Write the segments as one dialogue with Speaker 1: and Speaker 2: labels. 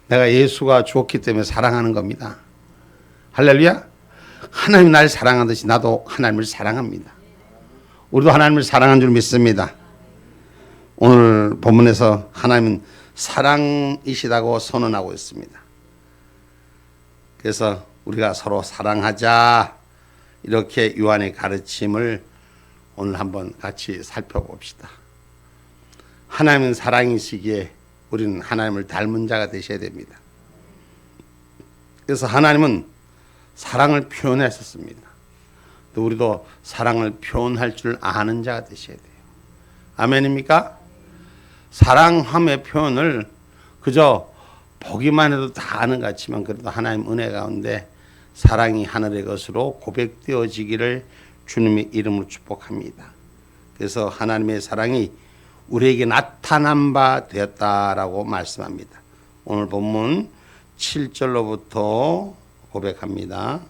Speaker 1: 내가 예수가 죽었기 때문에 사랑하는 겁니다. 할렐루야. 하나님이 날 사랑하듯이 나도 하나님을 사랑합니다. 우리도 하나님을 사랑한 줄 믿습니다. 오늘 본문에서 하나님은 사랑이시다고 선언하고 있습니다. 그래서 우리가 서로 사랑하자, 이렇게 요한의 가르침을 오늘 한번 같이 살펴봅시다. 하나님은 사랑이시기에 우리는 하나님을 닮은 자가 되셔야 됩니다. 그래서 하나님은 사랑을 표현하셨습니다. 또 우리도 사랑을 표현할 줄 아는 자가 되셔야 돼요. 아멘입니까? 사랑함의 표현을 그저 보기만 해도 다 아는 것 같지만 그래도 하나님 은혜 가운데 사랑이 하늘의 것으로 고백되어지기를 주님의 이름으로 축복합니다. 그래서 하나님의 사랑이 우리에게 나타난 바 되었다라고 말씀합니다. 오늘 본문 7절로부터 고백합니다.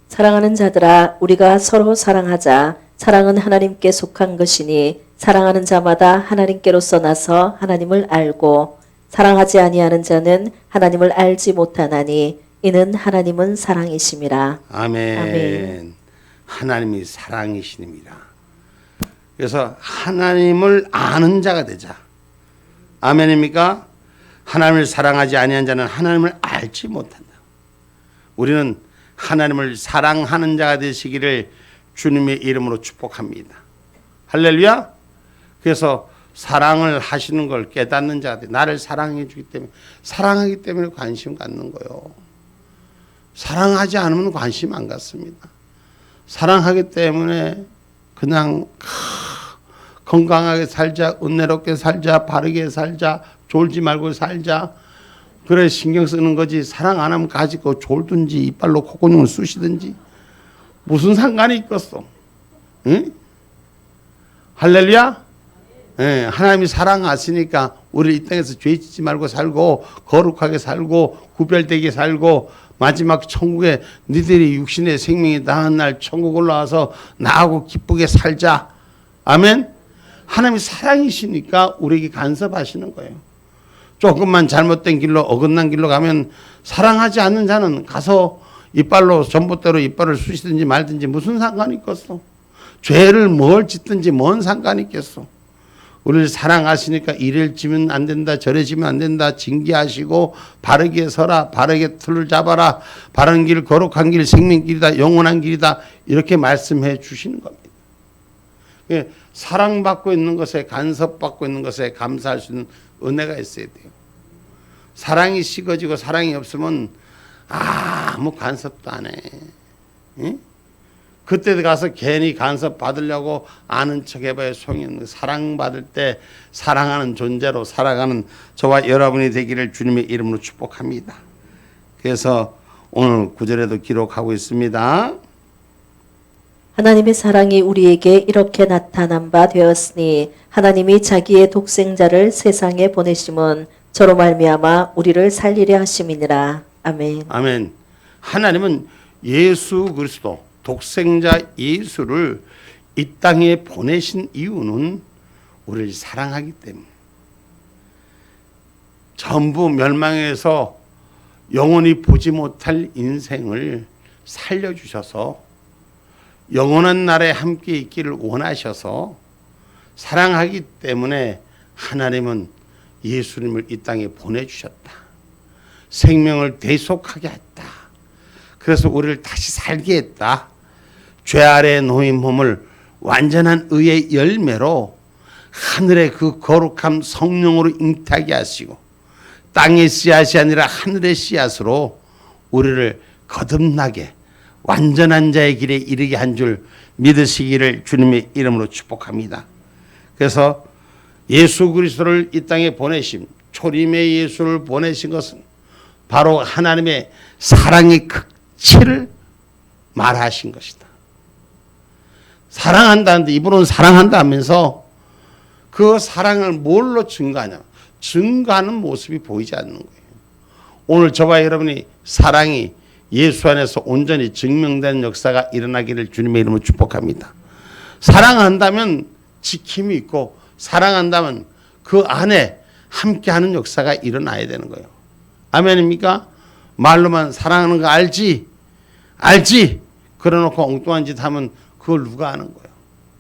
Speaker 2: 사랑하는 자들아, 우리가 서로 사랑하자. 사랑은 하나님께 속한 것이니 사랑하는 자마다 하나님께로서 나서 하나님을 알고 사랑하지 아니하는 자는 하나님을 알지 못하나니 이는 하나님은 사랑이심이라.
Speaker 1: 아멘.
Speaker 2: 아멘.
Speaker 1: 하나님이 사랑이시니라. 그래서 하나님을 아는 자가 되자. 아멘입니까? 하나님을 사랑하지 아니한 자는 하나님을 알지 못한다. 우리는 하나님을 사랑하는 자가 되시기를 주님의 이름으로 축복합니다. 할렐루야. 그래서 사랑을 하시는 걸 깨닫는 자가 돼. 나를 사랑해 주기 때문에, 사랑하기 때문에 관심 갖는 거요. 사랑하지 않으면 관심 안 갖습니다. 사랑하기 때문에 그냥 건강하게 살자, 은혜롭게 살자, 바르게 살자, 졸지 말고 살자. 그래 신경 쓰는 거지. 사랑 안 하면 가지고 졸든지 이빨로 콧구멍을 쑤시든지 무슨 상관이 있겠어. 응? 할렐루야. 예, 하나님이 사랑하시니까 우리 이 땅에서 죄 짓지 말고 살고 거룩하게 살고 구별되게 살고 마지막 천국에 니들이 육신의 생명이 나은 날 천국 올라와서 나하고 기쁘게 살자. 아멘. 하나님이 사랑이시니까 우리에게 간섭하시는 거예요. 조금만 잘못된 길로 어긋난 길로 가면 사랑하지 않는 자는 가서 이빨로 전봇대로 이빨을 쑤시든지 말든지 무슨 상관이 있겠어. 죄를 뭘 짓든지 뭔 상관이 있겠어. 우리를 사랑하시니까 이를 지면 안 된다, 저래 지면 안 된다, 징계하시고 바르게 서라, 바르게 틀을 잡아라, 바른 길, 거룩한 길, 생명길이다, 영원한 길이다, 이렇게 말씀해 주시는 겁니다. 사랑받고 있는 것에, 간섭받고 있는 것에 감사할 수 있는 은혜가 있어야 돼요. 사랑이 식어지고 사랑이 없으면 아무 간섭도 안 해. 응? 그때 가서 괜히 간섭 받으려고 아는 척 해봐야 소용이 없는 거예요. 사랑받을 때 사랑하는 존재로 살아가는 저와 여러분이 되기를 주님의 이름으로 축복합니다. 그래서 오늘 9절에도 기록하고 있습니다.
Speaker 2: 하나님의 사랑이 우리에게 이렇게 나타난 바 되었으니 하나님이 자기의 독생자를 세상에 보내심은 저로 말미암아 우리를 살리려 하심이니라. 아멘.
Speaker 1: 아멘. 하나님은 예수 그리스도 독생자 예수를 이 땅에 보내신 이유는 우리를 사랑하기 때문에. 전부 멸망해서 영원히 보지 못할 인생을 살려주셔서 영원한 날에 함께 있기를 원하셔서 사랑하기 때문에 하나님은 예수님을 이 땅에 보내주셨다. 생명을 대속하게 했다. 그래서 우리를 다시 살게 했다. 죄 아래에 놓인 몸을 완전한 의의 열매로 하늘의 그 거룩함 성령으로 잉타게 하시고 땅의 씨앗이 아니라 하늘의 씨앗으로 우리를 거듭나게 완전한 자의 길에 이르게 한 줄 믿으시기를 주님의 이름으로 축복합니다. 그래서 예수 그리스도를 이 땅에 보내심, 초림의 예수를 보내신 것은 바로 하나님의 사랑의 극치를 말하신 것이다. 사랑한다는데 이분은 사랑한다 하면서 그 사랑을 뭘로 증거하냐? 증거하는 모습이 보이지 않는 거예요. 오늘 저와 여러분이 사랑이 예수 안에서 온전히 증명되는 역사가 일어나기를 주님의 이름으로 축복합니다. 사랑한다면 지킴이 있고 사랑한다면 그 안에 함께하는 역사가 일어나야 되는 거예요. 아멘입니까? 말로만 사랑하는 거 알지? 알지? 그래놓고 엉뚱한 짓 하면 그걸 누가 아는 거예요?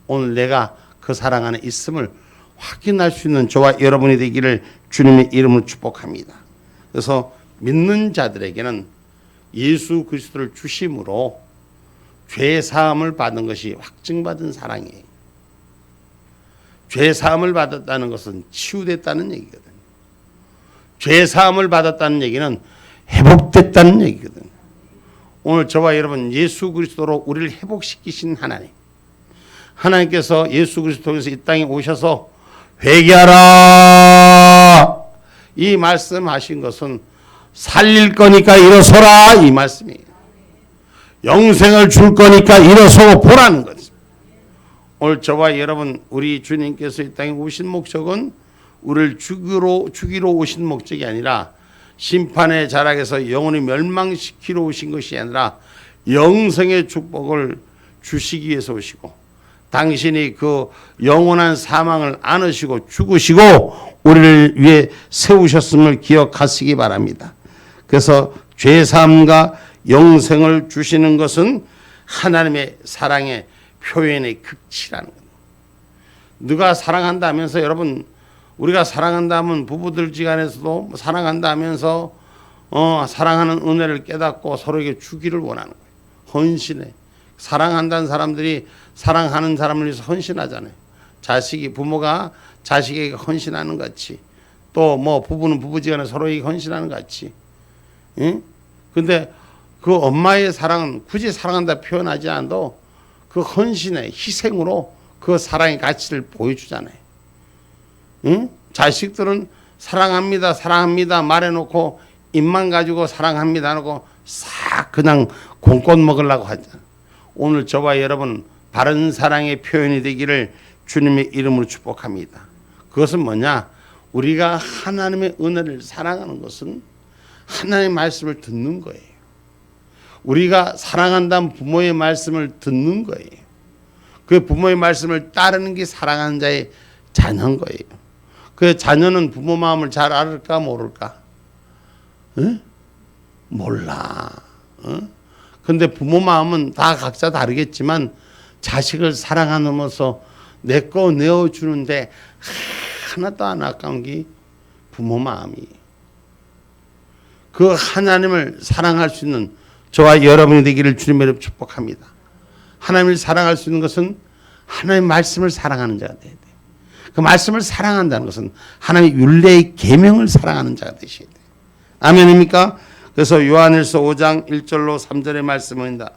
Speaker 1: 오늘 내가 그 사랑 안에 있음을 확인할 수 있는 저와 여러분이 되기를 주님의 이름으로 축복합니다. 그래서 믿는 자들에게는 예수 그리스도를 주심으로 죄 사함을 받은 것이 확증받은 사랑이에요. 죄 사함을 받았다는 것은 치유됐다는 얘기거든요. 죄 사함을 받았다는 얘기는 회복됐다는 얘기거든요. 오늘 저와 여러분 예수 그리스도로 우리를 회복시키신 하나님, 하나님께서 예수 그리스도에서 이 땅에 오셔서 회개하라 이 말씀하신 것은 살릴 거니까 일어서라 이 말씀이에요. 영생을 줄 거니까 일어서고 보라는 거죠. 오늘 저와 여러분 우리 주님께서 이 땅에 오신 목적은 우리를 죽이러 오신 목적이 아니라 심판의 자락에서 영원히 멸망시키러 오신 것이 아니라 영생의 축복을 주시기 위해서 오시고, 당신이 그 영원한 사망을 안으시고 죽으시고 우리를 위해 세우셨음을 기억하시기 바랍니다. 그래서 죄사함과 영생을 주시는 것은 하나님의 사랑의 표현의 극치라는 겁니다. 누가 사랑한다 하면서, 여러분 우리가 사랑한다 하면 부부들지간에서도 사랑한다 하면서 사랑하는 은혜를 깨닫고 서로에게 주기를 원하는 거예요. 헌신해. 사랑한다는 사람들이 사랑하는 사람을 위해서 헌신하잖아요. 부모가 자식에게 헌신하는 것 같이, 또 뭐 부부는 부부지간에 서로에게 헌신하는 것 같이. 응? 근데 그 엄마의 사랑은 굳이 사랑한다 표현하지 않아도 그 헌신의 희생으로 그 사랑의 가치를 보여주잖아요. 응? 자식들은 사랑합니다, 사랑합니다 말해놓고 입만 가지고 사랑합니다 하고 싹 그냥 공꽃 먹으려고 하잖아요. 오늘 저와 여러분 바른 사랑의 표현이 되기를 주님의 이름으로 축복합니다. 그것은 뭐냐? 우리가 하나님의 은혜를 사랑하는 것은 하나님의 말씀을 듣는 거예요. 우리가 사랑한다는 부모의 말씀을 듣는 거예요. 그 부모의 말씀을 따르는 게 사랑하는 자의 자녀인 거예요. 그 자녀는 부모 마음을 잘 알을까 모를까? 응? 몰라. 응? 근데 부모 마음은 다 각자 다르겠지만 자식을 사랑하면서 내 거 내어주는데 하나도 안 아까운 게 부모 마음이에요. 그 하나님을 사랑할 수 있는 저와 여러분이 되기를 주님의 이름으로 축복합니다. 하나님을 사랑할 수 있는 것은 하나님의 말씀을 사랑하는 자가 돼야 돼요. 그 말씀을 사랑한다는 것은 하나님의 율례의 계명을 사랑하는 자가 되셔야 돼요. 아멘입니까? 그래서 요한일서 5장 1절로 3절의 말씀입니다.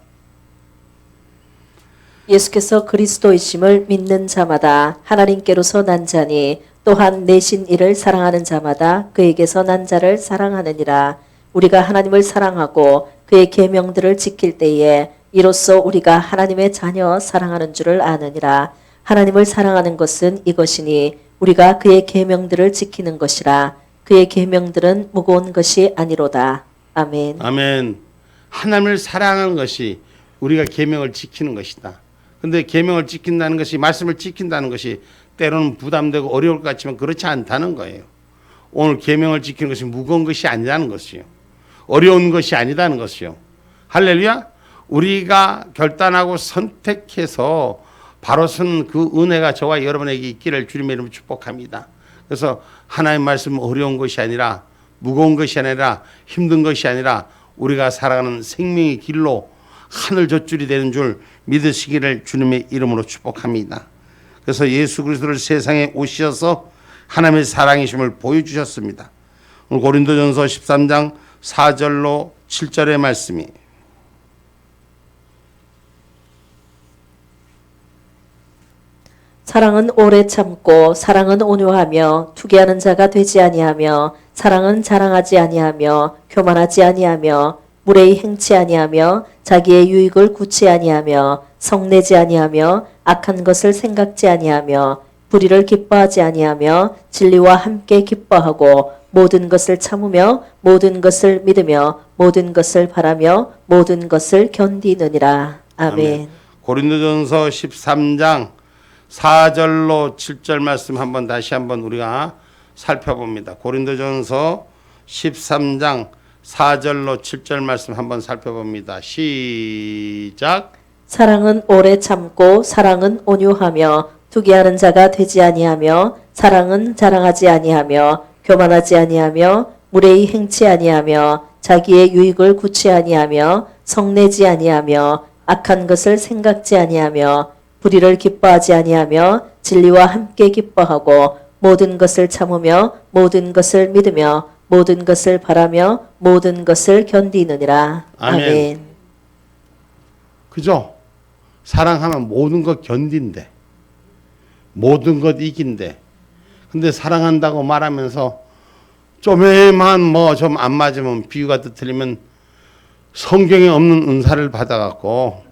Speaker 2: 예수께서 그리스도이심을 믿는 자마다 하나님께로서 난 자니 또한 내신 이를 사랑하는 자마다 그에게서 난 자를 사랑하느니라. 우리가 하나님을 사랑하고 그의 계명들을 지킬 때에 이로써 우리가 하나님의 자녀 사랑하는 줄을 아느니라. 하나님을 사랑하는 것은 이것이니 우리가 그의 계명들을 지키는 것이라. 그의 계명들은 무거운 것이 아니로다. 아멘.
Speaker 1: 아멘. 하나님을 사랑하는 것이 우리가 계명을 지키는 것이다. 근데 계명을 지킨다는 것이, 말씀을 지킨다는 것이 때로는 부담되고 어려울 것 같지만 그렇지 않다는 거예요. 오늘 계명을 지키는 것이 무거운 것이 아니라는 것이요. 어려운 것이 아니다는 것이요. 할렐루야. 우리가 결단하고 선택해서 바로 선 그 은혜가 저와 여러분에게 있기를 주님의 이름으로 축복합니다. 그래서 하나님의 말씀은 어려운 것이 아니라, 무거운 것이 아니라, 힘든 것이 아니라 우리가 살아가는 생명의 길로 하늘 젖줄이 되는 줄 믿으시기를 주님의 이름으로 축복합니다. 그래서 예수 그리스도를 세상에 오셔서 하나님의 사랑이심을 보여주셨습니다. 오늘 고린도전서 13장 4절로 7절의 말씀이,
Speaker 2: 사랑은 오래 참고 사랑은 온유하며 투기하는 자가 되지 아니하며 사랑은 자랑하지 아니하며 교만하지 아니하며 무례히 행치 아니하며 자기의 유익을 구치 아니하며 성내지 아니하며 악한 것을 생각지 아니하며 불의를 기뻐하지 아니하며 진리와 함께 기뻐하고 모든 것을 참으며 모든 것을 믿으며 모든 것을 바라며 모든 것을 견디느니라. 아멘.
Speaker 1: 고린도전서 13장 4절로 7절 말씀 다시 한번 우리가 살펴봅니다. 고린도전서 13장 4절로 7절 말씀 한번 살펴봅니다. 시작.
Speaker 2: 사랑은 오래 참고 사랑은 온유하며 투기하는 자가 되지 아니하며 사랑은 자랑하지 아니하며 교만하지 아니하며 무례히 행치 아니하며 자기의 유익을 구치 아니하며 성내지 아니하며 악한 것을 생각지 아니하며 불의를 기뻐하지 아니하며 진리와 함께 기뻐하고 모든 것을 참으며 모든 것을 믿으며 모든 것을 바라며 모든 것을 견디느니라.
Speaker 1: 아멘.
Speaker 2: 아멘.
Speaker 1: 그죠? 사랑하면 모든 것 견딘대. 모든 것 이긴대. 근데 사랑한다고 말하면서 좀에만 뭐 좀 안 맞으면 비유가 틀리면 성경에 없는 은사를 받아갖고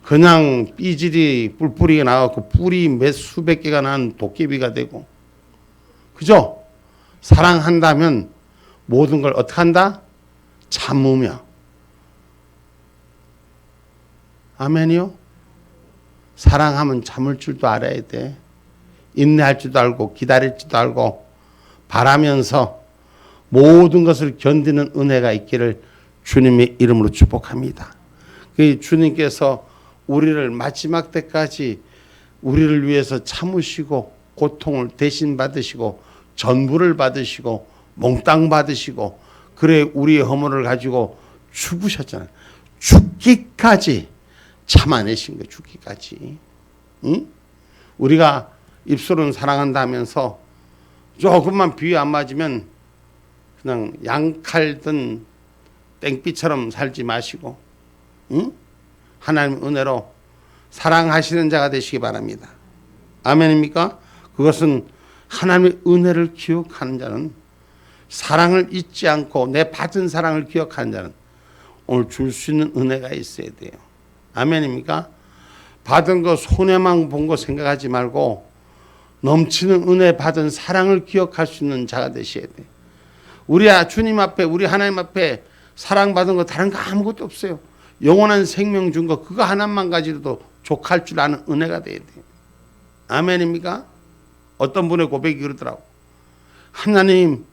Speaker 1: 그냥 삐질이 뿔뿔이가 나갖고 뿔이 몇 수백 개가 난 도깨비가 되고, 그죠? 사랑한다면 모든 걸 어떻게 한다? 참으며. 아멘이요? 사랑하면 참을 줄도 알아야 돼. 인내할 줄도 알고 기다릴 줄도 알고 바라면서 모든 것을 견디는 은혜가 있기를 주님의 이름으로 축복합니다. 주님께서 우리를 마지막 때까지 우리를 위해서 참으시고 고통을 대신 받으시고 전부를 받으시고 몽땅 받으시고 그래 우리의 허물을 가지고 죽으셨잖아요. 죽기까지 참아내신 거예요. 죽기까지. 응? 우리가 입술은 사랑한다 하면서 조금만 비위 안 맞으면 그냥 양칼 든 땡빛처럼 살지 마시고, 응? 하나님 은혜로 사랑하시는 자가 되시기 바랍니다. 아멘입니까? 그것은 하나님의 은혜를 기억하는 자는, 사랑을 잊지 않고 내 받은 사랑을 기억하는 자는 오늘 줄 수 있는 은혜가 있어야 돼요. 아멘입니까? 받은 거 손해만 본 거 생각하지 말고 넘치는 은혜 받은 사랑을 기억할 수 있는 자가 되셔야 돼요. 우리 주님 앞에, 우리 하나님 앞에 사랑받은 거 다른 거 아무것도 없어요. 영원한 생명 준 거 그거 하나만 가지고도 족할 줄 아는 은혜가 돼야 돼요. 아멘입니까? 어떤 분의 고백이 그러더라고. 하나님,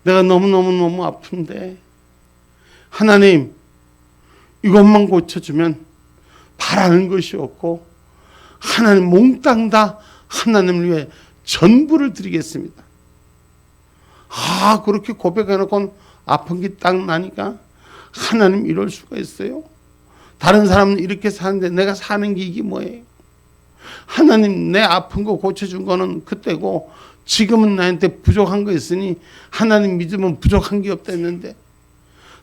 Speaker 1: 내가 너무너무 아픈데 하나님 이것만 고쳐주면 바라는 것이 없고 하나님 몽땅 다 하나님을 위해 전부를 드리겠습니다. 그렇게 고백해놓고 아픈 게 딱 나니까 하나님 이럴 수가 있어요? 다른 사람은 이렇게 사는데 내가 사는 게 이게 뭐예요? 하나님 내 아픈 거 고쳐준 거는 그때고 지금은 나한테 부족한 거 있으니 하나님 믿으면 부족한 게 없다는데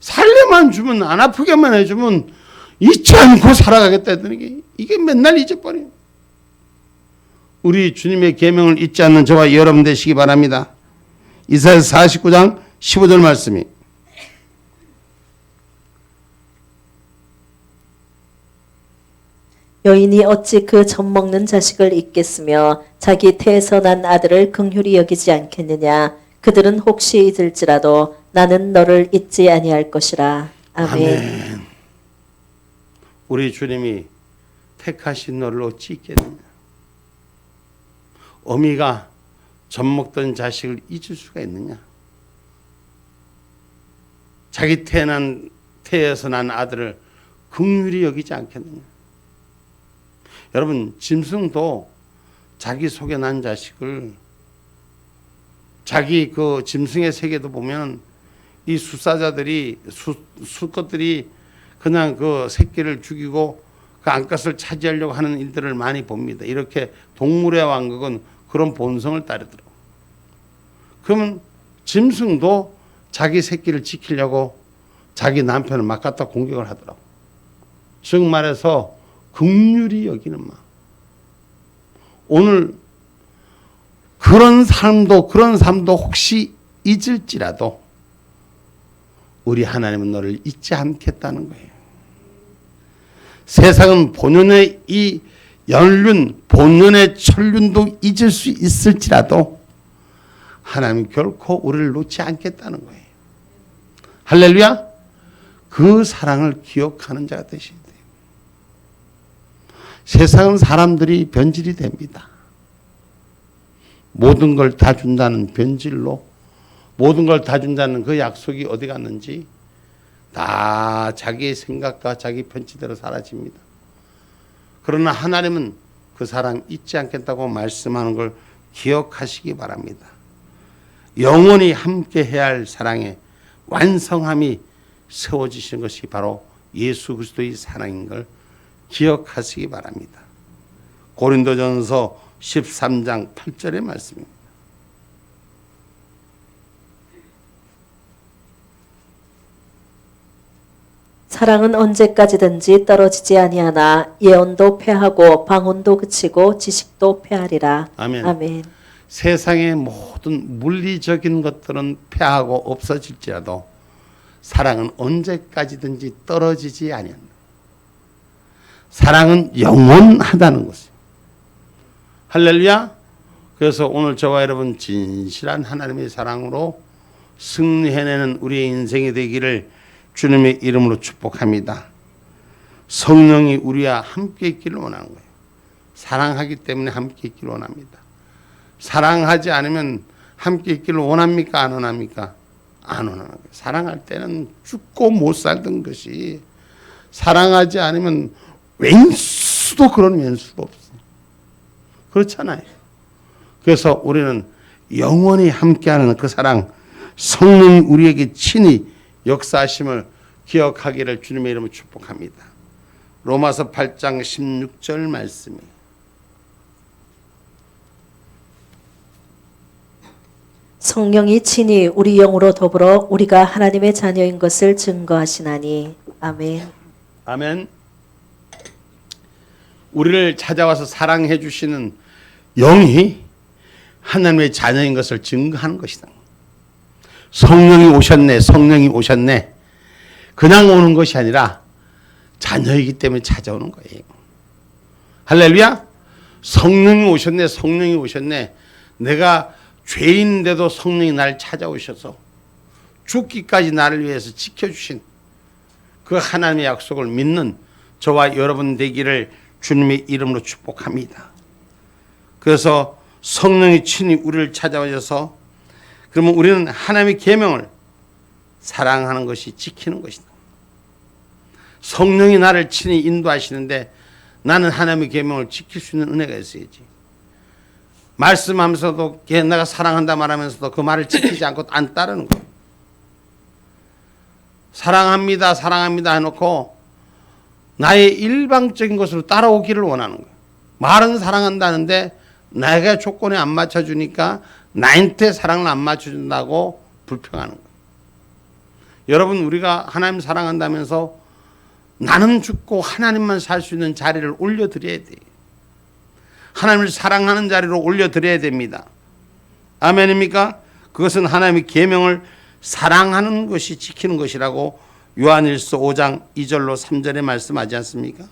Speaker 1: 살려만 주면 안 아프게만 해주면 잊지 않고 살아가겠다 했더니 이게 맨날 잊어버려요. 우리 주님의 계명을 잊지 않는 저와 여러분 되시기 바랍니다. 이사야서 49장 15절 말씀이
Speaker 2: 여인이 어찌 그 젖먹는 자식을 잊겠으며 자기 태에서 난 아들을 긍휼히 여기지 않겠느냐. 그들은 혹시 잊을지라도 나는 너를 잊지 아니할 것이라. 아멘.
Speaker 1: 아멘. 우리 주님이 택하신 너를 어찌 잊겠느냐. 어미가 젖먹던 자식을 잊을 수가 있느냐. 자기 태에서 난 아들을 긍휼히 여기지 않겠느냐. 여러분, 짐승도 자기 속에 난 자식을, 자기 그 짐승의 세계도 보면 이 수사자들이 수컷들이 그냥 그 새끼를 죽이고 그 암컷을 차지하려고 하는 일들을 많이 봅니다. 이렇게 동물의 왕국은 그런 본성을 따르더라고. 그러면 짐승도 자기 새끼를 지키려고 자기 남편을 막 갖다 공격을 하더라고. 즉 말해서 긍휼히 여기는 마음. 오늘 그런 삶도 혹시 잊을지라도 우리 하나님은 너를 잊지 않겠다는 거예요. 세상은 본연의 이 연륜, 본연의 천륜도 잊을 수 있을지라도 하나님은 결코 우리를 놓지 않겠다는 거예요. 할렐루야. 그 사랑을 기억하는 자가 되셔야 돼요. 세상은 사람들이 변질이 됩니다. 모든 걸 다 준다는 변질로 모든 걸 다 준다는 그 약속이 어디 갔는지 다 자기의 생각과 자기 편취대로 사라집니다. 그러나 하나님은 그 사랑 잊지 않겠다고 말씀하는 걸 기억하시기 바랍니다. 영원히 함께 해야 할 사랑의 완성함이 세워지신 것이 바로 예수 그리스도의 사랑인 걸 기억하시기 바랍니다. 고린도전서 13장 8절의 말씀입니다.
Speaker 2: 사랑은 언제까지든지 떨어지지 아니하나 예언도 패하고 방언도 그치고 지식도 패하리라.
Speaker 1: 아멘.
Speaker 2: 아멘.
Speaker 1: 세상의 모든 물리적인 것들은 패하고 없어질지라도 사랑은 언제까지든지 떨어지지 아니한다. 사랑은 영원하다는 것이에요. 할렐루야. 그래서 오늘 저와 여러분 진실한 하나님의 사랑으로 승리해내는 우리의 인생이 되기를 주님의 이름으로 축복합니다. 성령이 우리와 함께 있기를 원하는 거예요. 사랑하기 때문에 함께 있기를 원합니다. 사랑하지 않으면 함께 있기를 원합니까? 안 원합니까? 안 원하는 거예요. 사랑할 때는 죽고 못 살던 것이 사랑하지 않으면 왼수도 그런 왼수도 없어요. 그렇잖아요. 그래서 우리는 영원히 함께하는 그 사랑, 성령이 우리에게 친히 역사하심을 기억하기를 주님의 이름으로 축복합니다. 로마서 8장 16절 말씀이에요.
Speaker 2: 성령이 친히 우리 영으로 더불어 우리가 하나님의 자녀인 것을 증거하시나니. 아멘.
Speaker 1: 아멘. 우리를 찾아와서 사랑해 주시는 영이 하나님의 자녀인 것을 증거하는 것이다. 성령이 오셨네, 성령이 오셨네. 그냥 오는 것이 아니라 자녀이기 때문에 찾아오는 거예요. 할렐루야. 성령이 오셨네, 성령이 오셨네. 내가 죄인인데도 성령이 나를 찾아오셔서 죽기까지 나를 위해서 지켜주신 그 하나님의 약속을 믿는 저와 여러분 되기를 주님의 이름으로 축복합니다. 그래서 성령이 친히 우리를 찾아오셔서 그러면 우리는 하나님의 계명을 사랑하는 것이 지키는 것이다. 성령이 나를 친히 인도하시는데 나는 하나님의 계명을 지킬 수 있는 은혜가 있어야지. 말씀하면서도 내가 사랑한다 말하면서도 그 말을 지키지 않고 안 따르는 거예요. 사랑합니다, 사랑합니다 해놓고 나의 일방적인 것으로 따라오기를 원하는 거예요. 말은 사랑한다는데 내가 조건에 안 맞춰주니까 나한테 사랑을 안 맞춰준다고 불평하는 거예요. 여러분, 우리가 하나님 사랑한다면서 나는 죽고 하나님만 살 수 있는 자리를 올려드려야 돼요. 하나님을 사랑하는 자리로 올려드려야 됩니다. 아멘입니까? 그것은 하나님의 계명을 사랑하는 것이 지키는 것이라고 요한일서 5장 2절로 3절에 말씀하지 않습니까?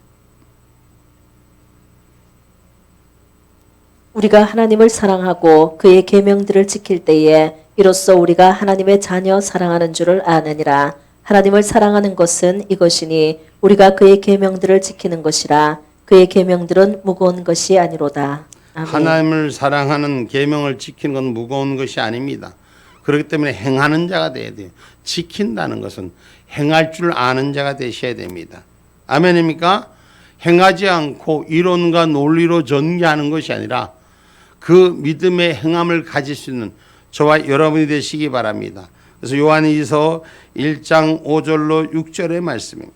Speaker 2: 우리가 하나님을 사랑하고 그의 계명들을 지킬 때에 이로써 우리가 하나님의 자녀 사랑하는 줄을 아느니라. 하나님을 사랑하는 것은 이것이니 우리가 그의 계명들을 지키는 것이라. 그의 계명들은 무거운 것이 아니로다. 아멘.
Speaker 1: 하나님을 사랑하는 계명을 지키는 건 무거운 것이 아닙니다. 그렇기 때문에 행하는 자가 돼야 돼요. 지킨다는 것은 행할 줄 아는 자가 되셔야 됩니다. 아멘입니까? 행하지 않고 이론과 논리로 전개하는 것이 아니라 그 믿음의 행함을 가질 수 있는 저와 여러분이 되시기 바랍니다. 그래서 요한일서 1장 5절로 6절의 말씀입니다.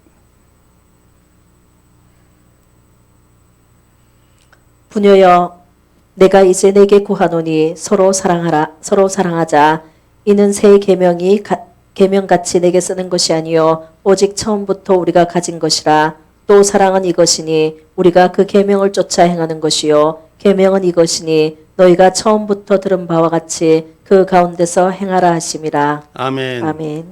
Speaker 2: 부녀여, 내가 이제 내게 구하노니 서로 사랑하자. 이는 새 계명같이 내게 쓰는 것이 아니요 오직 처음부터 우리가 가진 것이라. 또 사랑은 이것이니 우리가 그 계명을 쫓아 행하는 것이요 계명은 이것이니 너희가 처음부터 들은 바와 같이 그 가운데서 행하라 하심이라.
Speaker 1: 아멘.
Speaker 2: 아멘.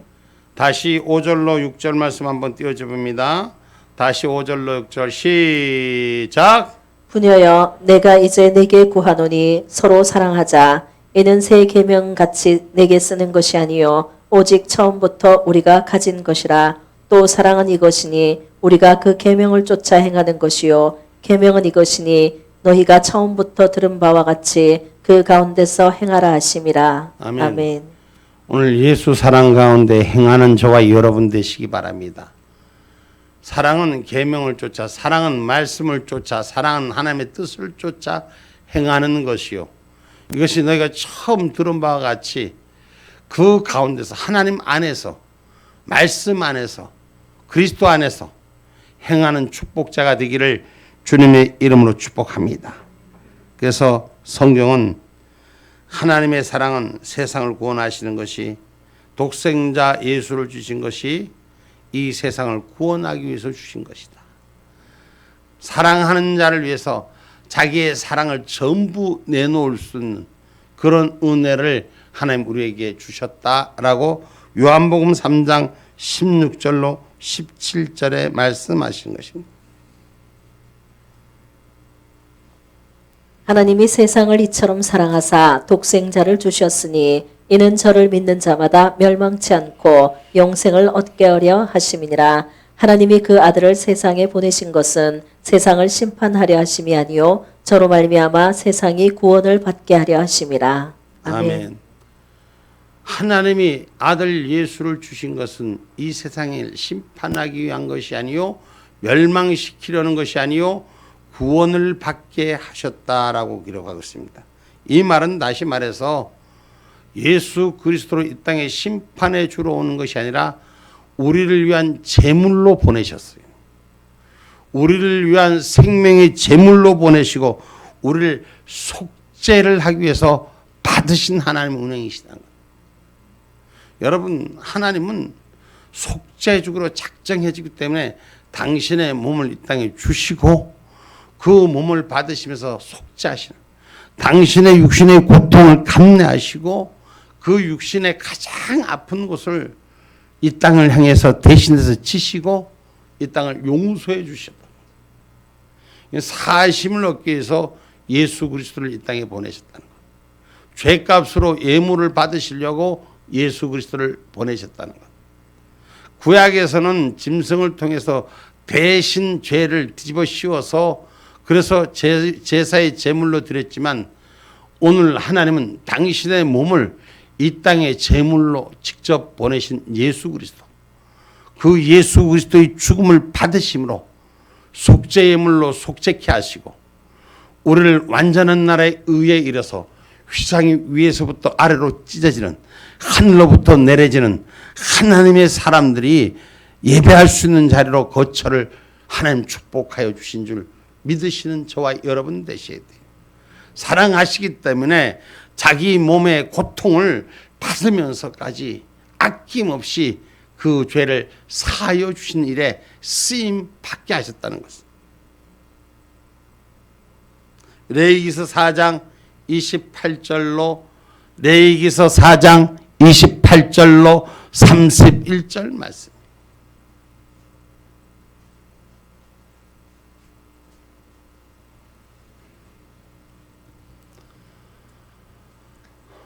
Speaker 1: 다시 5절로 6절 말씀 한번 띄워줘 봅니다. 다시 5절로 6절 시작.
Speaker 2: 부녀여, 내가 이제 내게 구하노니 서로 사랑하자. 이는 새 계명같이 내게 쓰는 것이 아니요 오직 처음부터 우리가 가진 것이라. 또 사랑은 이것이니 우리가 그 계명을 쫓아 행하는 것이요 계명은 이것이니 너희가 처음부터 들은 바와 같이 그 가운데서 행하라 하심이라.
Speaker 1: 아멘.
Speaker 2: 아멘.
Speaker 1: 오늘 예수 사랑 가운데 행하는 저와 여러분 되시기 바랍니다. 사랑은 계명을 쫓아, 사랑은 말씀을 쫓아, 사랑은 하나님의 뜻을 쫓아 행하는 것이요. 이것이 너희가 처음 들은 바와 같이 그 가운데서 하나님 안에서, 말씀 안에서, 그리스도 안에서 행하는 축복자가 되기를 주님의 이름으로 축복합니다. 그래서 성경은 하나님의 사랑은 세상을 구원하시는 것이, 독생자 예수를 주신 것이 이 세상을 구원하기 위해서 주신 것이다. 사랑하는 자를 위해서 자기의 사랑을 전부 내놓을 수 있는 그런 은혜를 하나님 우리에게 주셨다라고 요한복음 3장 16절로 17절에 말씀하신 것입니다.
Speaker 2: 하나님이 세상을 이처럼 사랑하사 독생자를 주셨으니 이는 저를 믿는 자마다 멸망치 않고 영생을 얻게 하려 하심이니라. 하나님이 그 아들을 세상에 보내신 것은 세상을 심판하려 하심이 아니요 저로 말미암아 세상이 구원을 받게 하려 하심이라.
Speaker 1: 아멘. 하나님이 아들 예수를 주신 것은 이 세상을 심판하기 위한 것이 아니요 멸망시키려는 것이 아니요 구원을 받게 하셨다라고 기록하고 있습니다. 이 말은 다시 말해서 예수 그리스도로 이 땅에 심판의 주로 오는 것이 아니라 우리를 위한 제물로 보내셨어요. 우리를 위한 생명의 제물로 보내시고 우리를 속죄를 하기 위해서 받으신 하나님의 은혜이시다는 거예요. 여러분, 하나님은 속죄주로 작정해지기 때문에 당신의 몸을 이 땅에 주시고 그 몸을 받으시면서 속죄하시는, 당신의 육신의 고통을 감내하시고 그 육신의 가장 아픈 곳을 이 땅을 향해서 대신해서 지시고 이 땅을 용서해 주셨다. 사심을 얻기 위해서 예수 그리스도를 이 땅에 보내셨다는 것. 죄값으로 예물을 받으시려고 예수 그리스도를 보내셨다는 것. 구약에서는 짐승을 통해서 대신 죄를 뒤집어 씌워서 그래서 제사의 제물로 드렸지만 오늘 하나님은 당신의 몸을 이 땅에 제물로 직접 보내신 예수 그리스도, 그 예수 그리스도의 죽음을 받으심으로 속죄 예물로 속죄케 하시고 우리를 완전한 나라의 의에 이르러서 휘상이 위에서부터 아래로 찢어지는, 하늘로부터 내려지는 하나님의 사람들이 예배할 수 있는 자리로 거처를 하나님 축복하여 주신 줄 믿으시는 저와 여러분 되셔야 돼요. 사랑하시기 때문에 자기 몸의 고통을 받으면서까지 아낌없이 그 죄를 사하여 주신 일에 쓰임 받게 하셨다는 것입니다. 레위기서 4장 28절로 레위기서 4장 28절로 31절 말씀.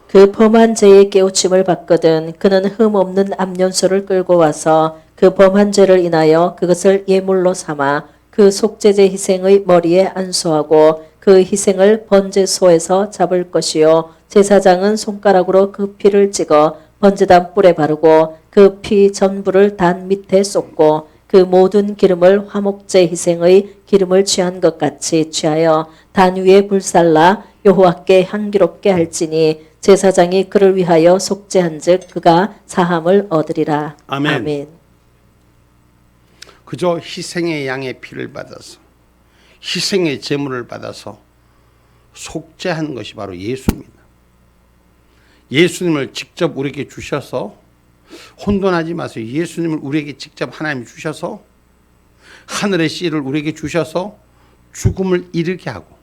Speaker 2: 그 범한 죄의 깨우침을 받거든 그는 흠 없는 암염소를 끌고 와서 그 범한 죄를 인하여 그것을 예물로 삼아 그 속죄제 희생의 머리에 안수하고 그 희생을 번제소에서 잡을 것이요 제사장은 손가락으로 그 피를 찍어 번제단 뿔에 바르고 그 피 전부를 단 밑에 쏟고 그 모든 기름을 화목제 희생의 기름을 취한 것 같이 취하여 단 위에 불살라 여호와께 향기롭게 할지니 제사장이 그를 위하여 속죄한즉 그가 사함을 얻으리라.
Speaker 1: 아멘.
Speaker 2: 아멘.
Speaker 1: 그저 희생의 양의 피를 받아서 희생의 제물을 받아서 속죄하는 것이 바로 예수입니다. 예수님을 직접 우리에게 주셔서, 혼돈하지 마세요. 예수님을 우리에게 직접 하나님이 주셔서 하늘의 씨를 우리에게 주셔서 죽음을 이르게 하고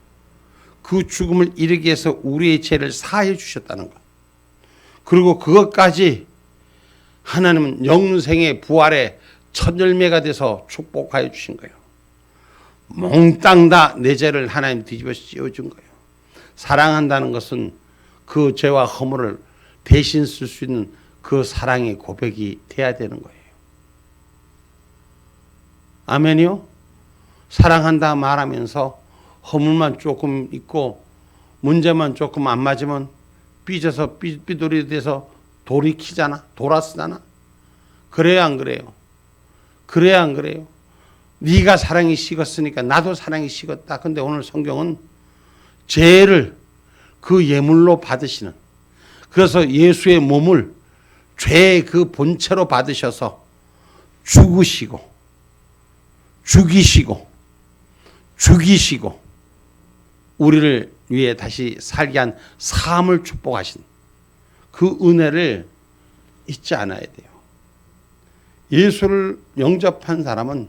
Speaker 1: 그 죽음을 이르게 해서 우리의 죄를 사하여 주셨다는 것. 그리고 그것까지 하나님은 영생의 부활의 첫 열매가 돼서 축복하여 주신 거예요. 몽땅 다 내 죄를 하나님 뒤집어 씌워준 거예요. 사랑한다는 것은 그 죄와 허물을 대신 쓸 수 있는 그 사랑의 고백이 돼야 되는 거예요. 아멘이요? 사랑한다 말하면서 허물만 조금 있고 문제만 조금 안 맞으면 삐져서 삐돌이 돼서 돌이키잖아. 돌아서잖아. 그래야 안 그래요? 그래야 안 그래요? 네가 사랑이 식었으니까 나도 사랑이 식었다. 근데 오늘 성경은 죄를 그 예물로 받으시는, 그래서 예수의 몸을 죄의 그 본체로 받으셔서 죽으시고 죽이시고 죽이시고 우리를 위해 다시 살게 한 삶을 축복하신 그 은혜를 잊지 않아야 돼요. 예수를 영접한 사람은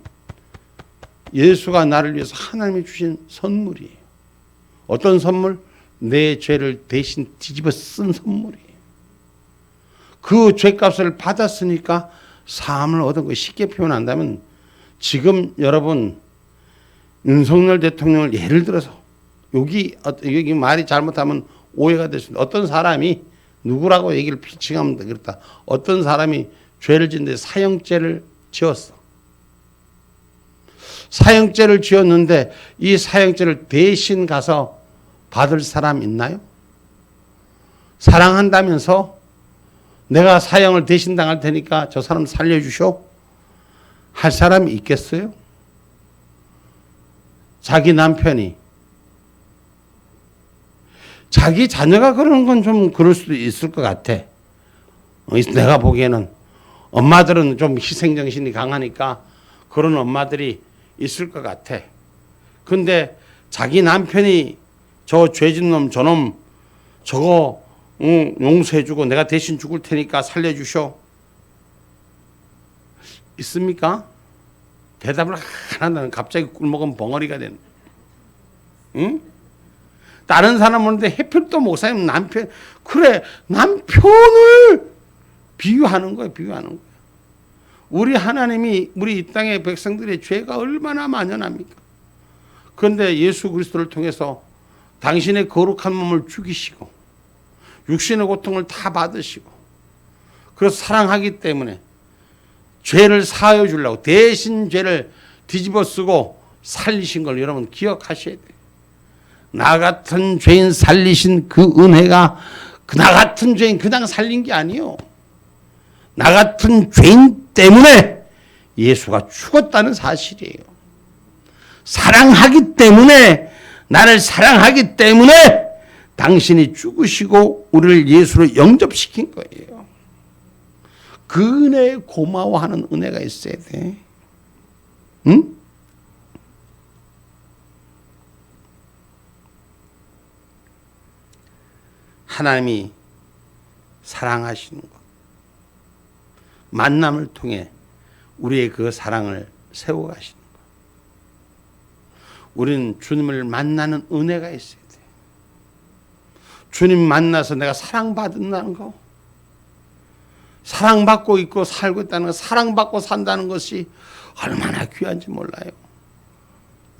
Speaker 1: 예수가 나를 위해서 하나님이 주신 선물이에요. 어떤 선물? 내 죄를 대신 뒤집어 쓴 선물이에요. 그 죄값을 받았으니까 삶을 얻은 거. 쉽게 표현한다면 지금 여러분 윤석열 대통령을 예를 들어서 여기 말이 잘못하면 오해가 될 수 있는데, 어떤 사람이 누구라고 얘기를 피칭하면 그렇다. 어떤 사람이 죄를 짓는데 사형죄를 지었어. 사형죄를 지었는데 이 사형죄를 대신 가서 받을 사람 있나요? 사랑한다면서 내가 사형을 대신 당할 테니까 저 사람 살려주쇼? 할 사람이 있겠어요? 자기 남편이, 자기 자녀가 그러는 건 좀 그럴 수도 있을 것 같아. 내가 보기에는 엄마들은 좀 희생정신이 강하니까 그런 엄마들이 있을 것 같아. 근데 자기 남편이 저 죄진 놈, 저놈 저거 용서해주고 내가 대신 죽을 테니까 살려주쇼. 있습니까? 대답을 안 한다는, 갑자기 꿀먹은 벙어리가 되는. 응? 다른 사람 오는데 해필 또 목사님 남편, 그래 남편을 비유하는 거예요. 비유하는 거예요. 우리 하나님이 우리 이 땅의 백성들의 죄가 얼마나 만연합니까? 그런데 예수 그리스도를 통해서 당신의 거룩한 몸을 죽이시고 육신의 고통을 다 받으시고, 그래서 사랑하기 때문에 죄를 사하여 주려고 대신 죄를 뒤집어 쓰고 살리신 걸 여러분 기억하셔야 돼요. 나 같은 죄인 살리신 그 은혜가 나 같은 죄인 그냥 살린 게 아니에요. 나 같은 죄인 때문에 예수가 죽었다는 사실이에요. 사랑하기 때문에, 나를 사랑하기 때문에 당신이 죽으시고 우리를 예수로 영접시킨 거예요. 그 은혜에 고마워하는 은혜가 있어야 돼. 응? 하나님이 사랑하시는 것, 만남을 통해 우리의 그 사랑을 세워가시는 것. 우리는 주님을 만나는 은혜가 있어야 돼. 주님 만나서 내가 사랑받는다는 거, 사랑받고 있고 살고 있다는 거, 사랑받고 산다는 것이 얼마나 귀한지 몰라요.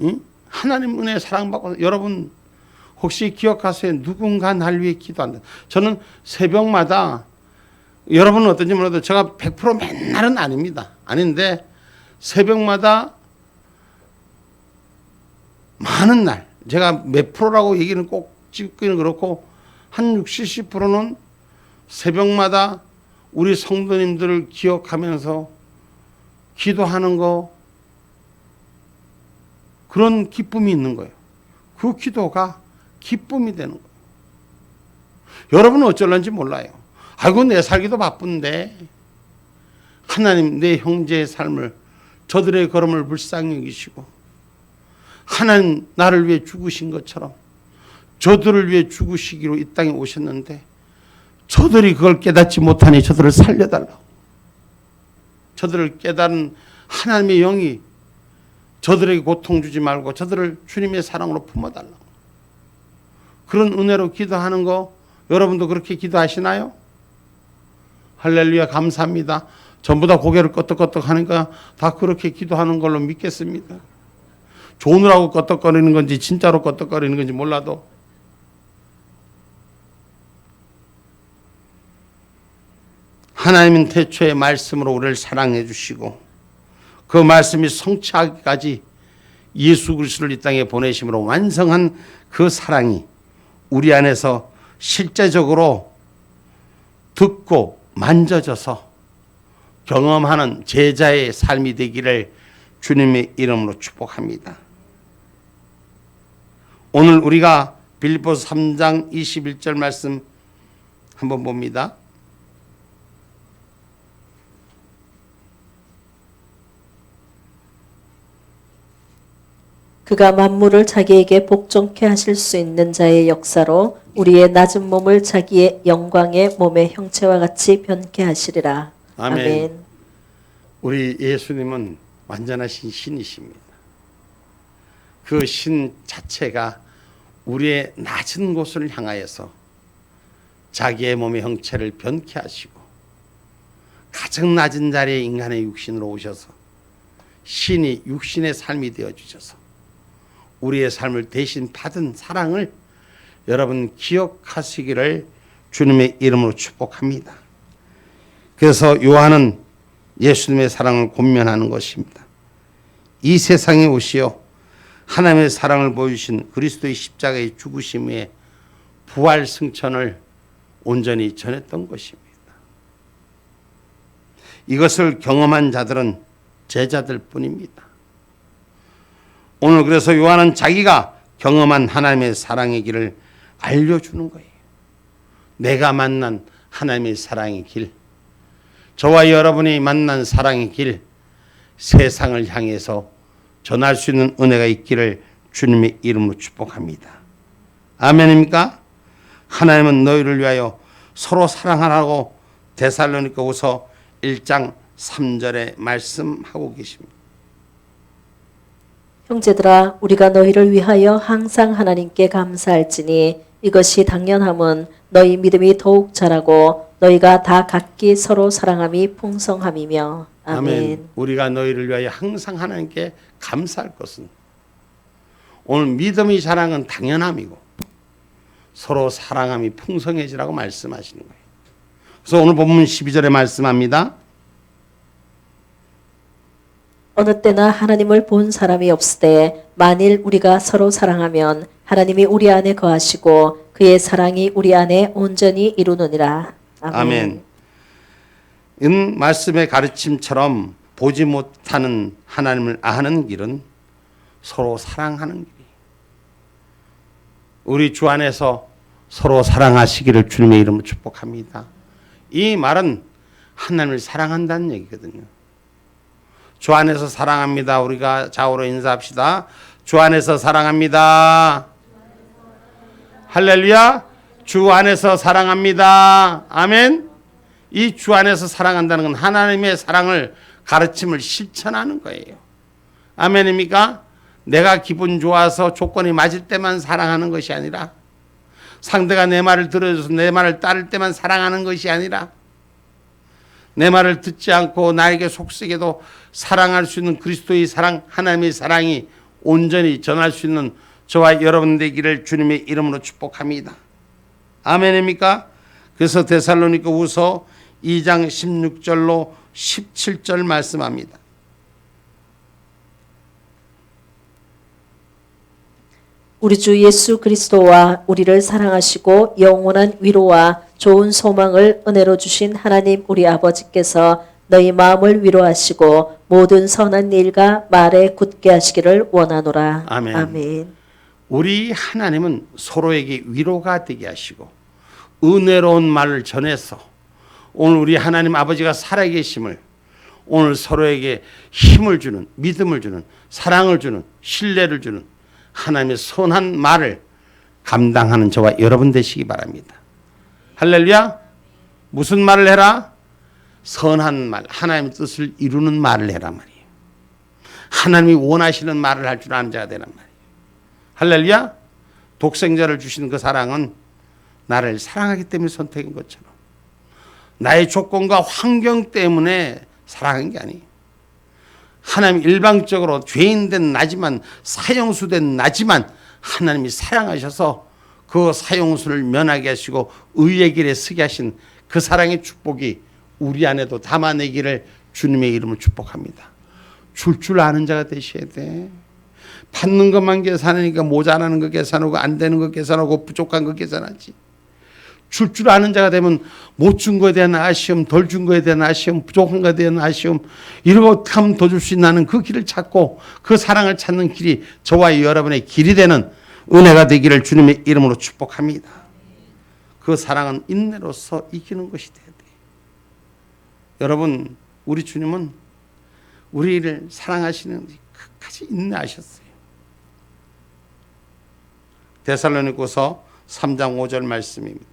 Speaker 1: 응? 하나님 은혜 사랑받고, 여러분 혹시 기억하세요? 누군가 날 위해 기도한다. 저는 새벽마다, 여러분은 어떤지 몰라도 제가 100% 맨날은 아닙니다. 아닌데 새벽마다 많은 날, 제가 몇 프로라고 얘기는 꼭 찍기는 그렇고 한 60, 70%는 새벽마다 우리 성도님들을 기억하면서 기도하는 거, 그런 기쁨이 있는 거예요. 그 기도가 기쁨이 되는 거예요. 여러분은 어쩔런지 몰라요. 아이고 내 살기도 바쁜데 하나님 내 형제의 삶을, 저들의 걸음을 불쌍히 여기시고 하나님 나를 위해 죽으신 것처럼 저들을 위해 죽으시기로 이 땅에 오셨는데 저들이 그걸 깨닫지 못하니 저들을 살려달라고, 저들을 깨달은 하나님의 영이 저들에게 고통 주지 말고 저들을 주님의 사랑으로 품어달라고, 그런 은혜로 기도하는 거 여러분도 그렇게 기도하시나요? 할렐루야, 감사합니다. 전부 다 고개를 끄덕끄덕 하니까 다 그렇게 기도하는 걸로 믿겠습니다. 좋으라고 끄덕거리는 건지 진짜로 끄덕거리는 건지 몰라도 하나님은 태초의 말씀으로 우리를 사랑해 주시고 그 말씀이 성취하기까지 예수 그리스도를 이 땅에 보내심으로 완성한 그 사랑이 우리 안에서 실제적으로 듣고 만져져서 경험하는 제자의 삶이 되기를 주님의 이름으로 축복합니다. 오늘 우리가 빌립보서 3장 21절 말씀 한번 봅니다.
Speaker 2: 그가 만물을 자기에게 복종케 하실 수 있는 자의 역사로 우리의 낮은 몸을 자기의 영광의 몸의 형체와 같이 변케 하시리라.
Speaker 1: 아멘.
Speaker 2: 아멘.
Speaker 1: 우리 예수님은 완전하신 신이십니다. 그 신 자체가 우리의 낮은 곳을 향하여서 자기의 몸의 형체를 변케 하시고 가장 낮은 자리에 인간의 육신으로 오셔서 신이 육신의 삶이 되어 주셔서 우리의 삶을 대신 받은 사랑을 여러분 기억하시기를 주님의 이름으로 축복합니다. 그래서 요한은 예수님의 사랑을 권면하는 것입니다. 이 세상에 오시어 하나님의 사랑을 보여주신 그리스도의 십자가의 죽으심 후에 부활 승천을 온전히 전했던 것입니다. 이것을 경험한 자들은 제자들 뿐입니다. 오늘 그래서 요한은 자기가 경험한 하나님의 사랑의 길을 알려주는 거예요. 내가 만난 하나님의 사랑의 길, 저와 여러분이 만난 사랑의 길, 세상을 향해서 전할 수 있는 은혜가 있기를 주님의 이름으로 축복합니다. 아멘입니까? 하나님은 너희를 위하여 서로 사랑하라고 데살로니가후서 1장 3절에 말씀하고 계십니다.
Speaker 2: 형제들아 우리가 너희를 위하여 항상 하나님께 감사할지니 이것이 당연함은 너희 믿음이 더욱 자라고 너희가 다 각기 서로 사랑함이 풍성함이며. 아멘.
Speaker 1: 우리가 너희를 위하여 항상 하나님께 감사할 것은 오늘 믿음이 자랑은 당연함이고 서로 사랑함이 풍성해지라고 말씀하시는 거예요. 그래서 오늘 본문 12절에 말씀합니다.
Speaker 2: 어느 때나 하나님을 본 사람이 없으되 만일 우리가 서로 사랑하면 하나님이 우리 안에 거하시고 그의 사랑이 우리 안에 온전히 이루느니라. 아멘.
Speaker 1: 이 말씀의 가르침처럼 보지 못하는 하나님을 아는 길은 서로 사랑하는 길이에요. 우리 주 안에서 서로 사랑하시기를 주님의 이름으로 축복합니다. 이 말은 하나님을 사랑한다는 얘기거든요. 주 안에서 사랑합니다. 우리가 좌우로 인사합시다. 주 안에서 사랑합니다. 할렐루야. 주 안에서 사랑합니다. 아멘. 이 주 안에서 사랑한다는 건 하나님의 사랑을 가르침을 실천하는 거예요. 아멘입니까? 내가 기분 좋아서 조건이 맞을 때만 사랑하는 것이 아니라 상대가 내 말을 들어줘서 내 말을 따를 때만 사랑하는 것이 아니라 내 말을 듣지 않고 나에게 속삭여도 사랑할 수 있는 그리스도의 사랑, 하나님의 사랑이 온전히 전할 수 있는 저와 여러분 되기를 주님의 이름으로 축복합니다. 아멘입니까? 그래서 데살로니가후서 2장 16절로 17절 말씀합니다.
Speaker 2: 우리 주 예수 그리스도와 우리를 사랑하시고 영원한 위로와 좋은 소망을 은혜로 주신 하나님 우리 아버지께서 너희 마음을 위로하시고 모든 선한 일과 말에 굳게 하시기를 원하노라.
Speaker 1: 아멘.
Speaker 2: 아멘.
Speaker 1: 우리 하나님은 서로에게 위로가 되게 하시고 은혜로운 말을 전해서 오늘 우리 하나님 아버지가 살아계심을 오늘 서로에게 힘을 주는, 믿음을 주는, 사랑을 주는, 신뢰를 주는 하나님의 선한 말을 감당하는 저와 여러분 되시기 바랍니다. 할렐루야. 무슨 말을 해라? 선한 말, 하나님의 뜻을 이루는 말을 해라 말이에요. 하나님이 원하시는 말을 할 줄 아는 자가 되란 말이에요. 할렐루야. 독생자를 주신 그 사랑은 나를 사랑하기 때문에 선택한 것처럼 나의 조건과 환경 때문에 사랑한 게 아니에요. 하나님 일방적으로 죄인된 나지만 사형수된 나지만 하나님이 사랑하셔서 그 사형수를 면하게 하시고 의의 길에 서게 하신 그 사랑의 축복이 우리 안에도 담아내기를 주님의 이름으로 축복합니다. 줄 아는 자가 되셔야 돼. 받는 것만 계산하니까 모자라는 거 계산하고 안 되는 거 계산하고 부족한 거 계산하지. 줄 아는 자가 되면 못 준 거에 대한 아쉬움, 덜 준 거에 대한 아쉬움, 부족한 거에 대한 아쉬움, 이러고 하면 더 줄 수 있는 그 길을 찾고 그 사랑을 찾는 길이 저와 여러분의 길이 되는 은혜가 되기를 주님의 이름으로 축복합니다. 그 사랑은 인내로서 이기는 것이 돼야 돼요. 여러분, 우리 주님은 우리를 사랑하시는 끝까지 인내하셨어요. 데살로니가서 3장 5절 말씀입니다.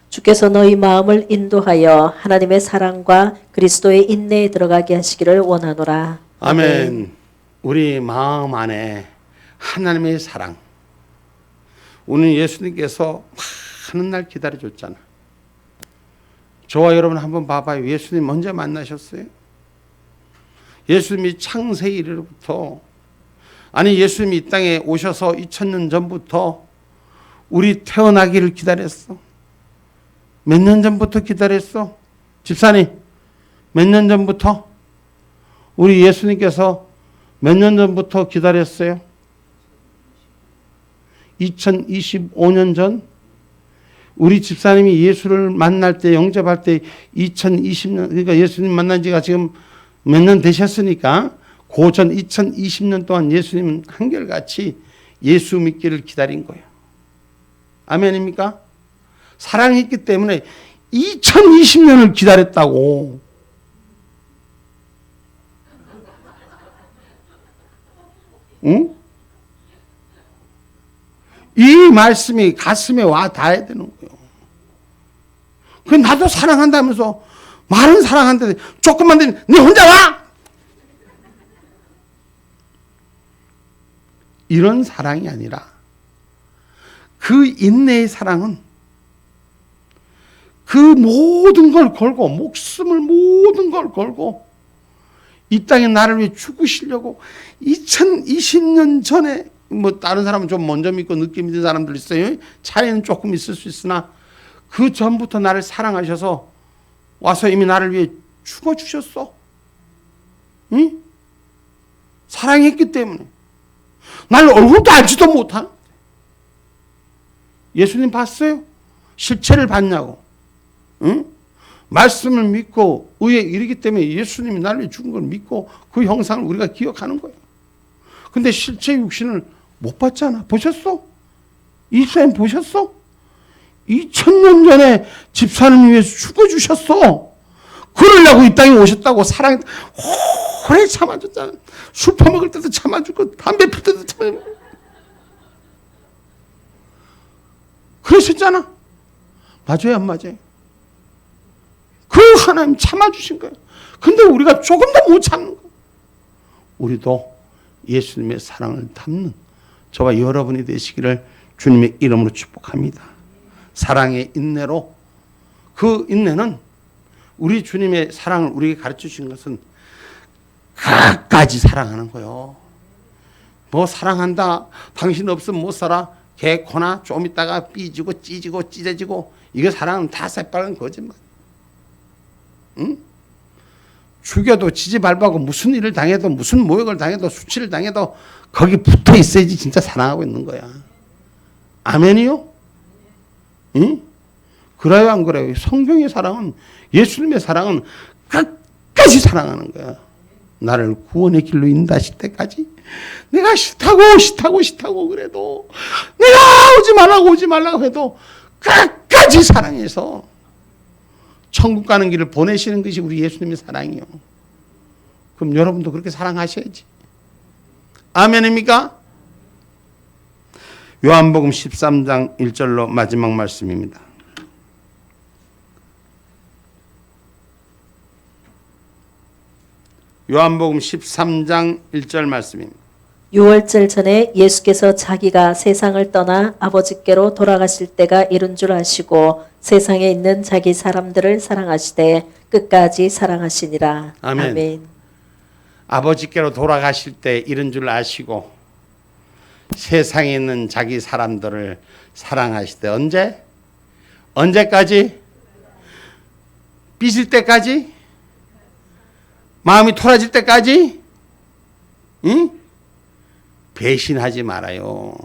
Speaker 2: 주께서 너희 마음을 인도하여 하나님의 사랑과 그리스도의 인내에 들어가게 하시기를 원하노라.
Speaker 1: 아멘. 우리 마음 안에 하나님의 사랑. 오늘 예수님께서 많은 날 기다려줬잖아. 저와 여러분 한번 봐봐요. 예수님 언제 만나셨어요? 예수님이 창세 이래부터, 아니 예수님이 이 땅에 오셔서 2000년 전부터 우리 태어나기를 기다렸어. 몇 년 전부터 기다렸어? 집사님, 몇 년 전부터? 우리 예수님께서 몇 년 전부터 기다렸어요? 2025년 전? 우리 집사님이 예수를 만날 때, 영접할 때 2020년, 그러니까 예수님 만난 지가 지금 몇 년 되셨으니까 그 전 2020년 동안 예수님은 한결같이 예수 믿기를 기다린 거예요. 아멘입니까? 사랑했기 때문에 2020년을 기다렸다고. 응? 이 말씀이 가슴에 와 닿아야 되는 거예요. 그 나도 사랑한다면서 말은 사랑한다는데 조금만 되면 네 혼자 와! 이런 사랑이 아니라 그 인내의 사랑은 그 모든 걸 걸고, 목숨을 모든 걸 걸고 이 땅에 나를 위해 죽으시려고 2020년 전에, 뭐 다른 사람은 좀 먼저 믿고 늦게 믿는 사람들 있어요. 차이는 조금 있을 수 있으나 그 전부터 나를 사랑하셔서 와서 이미 나를 위해 죽어주셨어. 응? 사랑했기 때문에. 나를 얼굴도 알지도 못하는. 예수님 봤어요? 실체를 봤냐고. 응? 말씀을 믿고 의에 이르기 때문에 예수님이 나를 위해 죽은 걸 믿고 그 형상을 우리가 기억하는 거예요. 근데 실제 육신을 못 봤잖아. 보셨어? 이스라엘 보셨어? 2000년 전에 집사님을 위해서 죽어주셨어. 그러려고 이 땅에 오셨다고 사랑해. 오래 참아줬잖아. 술 퍼먹을 때도 참아주고 담배 필 때도 참아주고. 그러셨잖아. 맞아요, 안 맞아요? 그 하나님 참아주신 거예요. 근데 우리가 조금 더 못 참는 거예요. 우리도 예수님의 사랑을 담는 저와 여러분이 되시기를 주님의 이름으로 축복합니다. 사랑의 인내로, 그 인내는 우리 주님의 사랑을 우리에게 가르쳐 주신 것은 끝까지 사랑하는 거예요. 뭐 사랑한다, 당신 없으면 못 살아, 개코나 좀 있다가 삐지고 찢어지고 찢어지고, 이거 사랑은 다 새빨간 거짓말. 응? 죽여도 지지발바고 무슨 일을 당해도 무슨 모욕을 당해도 수치를 당해도 거기 붙어 있어야지 진짜 사랑하고 있는 거야. 아멘이요? 응? 그래요, 안 그래요? 성경의 사랑은, 예수님의 사랑은 끝까지 사랑하는 거야. 나를 구원의 길로 인도하실 때까지. 내가 싫다고 그래도, 내가 오지 말라고 해도 끝까지 사랑해서 천국 가는 길을 보내시는 것이 우리 예수님의 사랑이요. 그럼 여러분도 그렇게 사랑하셔야지. 아멘입니까? 요한복음 13장 1절로 마지막 말씀입니다. 요한복음 13장 1절 말씀입니다.
Speaker 2: 6월절 전에 예수께서 자기가 세상을 떠나 아버지께로 돌아가실 때가 이른 줄 아시고 세상에 있는 자기 사람들을 사랑하시되 끝까지 사랑하시니라.
Speaker 1: 아멘.
Speaker 2: 아멘.
Speaker 1: 아버지께로 돌아가실 때 이른 줄 아시고 세상에 있는 자기 사람들을 사랑하시되, 언제? 언제까지? 삐질 때까지? 마음이 토라질 때까지? 응? 배신하지 말아요.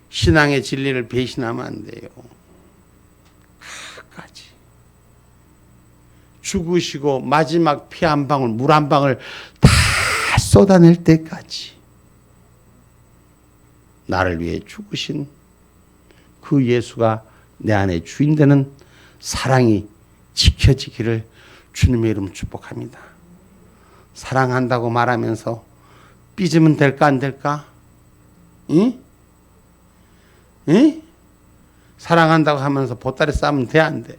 Speaker 1: 신앙의 진리를 배신하면 안 돼요. 끝까지. 죽으시고 마지막 피 한 방울, 물 한 방울 다 쏟아낼 때까지 나를 위해 죽으신 그 예수가 내 안에 주인 되는 사랑이 지켜지기를 주님의 이름 축복합니다. 사랑한다고 말하면서 삐지면 될까 안 될까? 응? 응? 사랑한다고 하면서 보따리 싸면 돼 안 돼?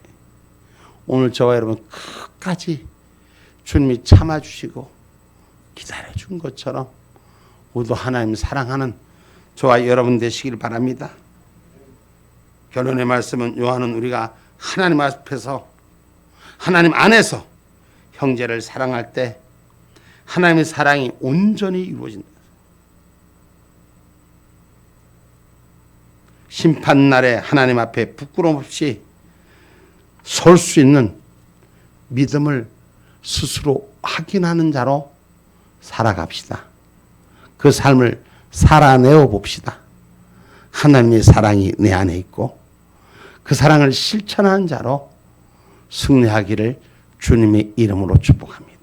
Speaker 1: 오늘 저와 여러분 끝까지 주님이 참아주시고 기다려준 것처럼 모두 하나님 사랑하는 저와 여러분 되시길 바랍니다. 결론의 말씀은 요한은 우리가 하나님 앞에서 하나님 안에서 형제를 사랑할 때 하나님의 사랑이 온전히 이루어진다. 심판날에 하나님 앞에 부끄럼 없이 설 수 있는 믿음을 스스로 확인하는 자로 살아갑시다. 그 삶을 살아내어 봅시다. 하나님의 사랑이 내 안에 있고 그 사랑을 실천하는 자로 승리하기를 주님의 이름으로 축복합니다.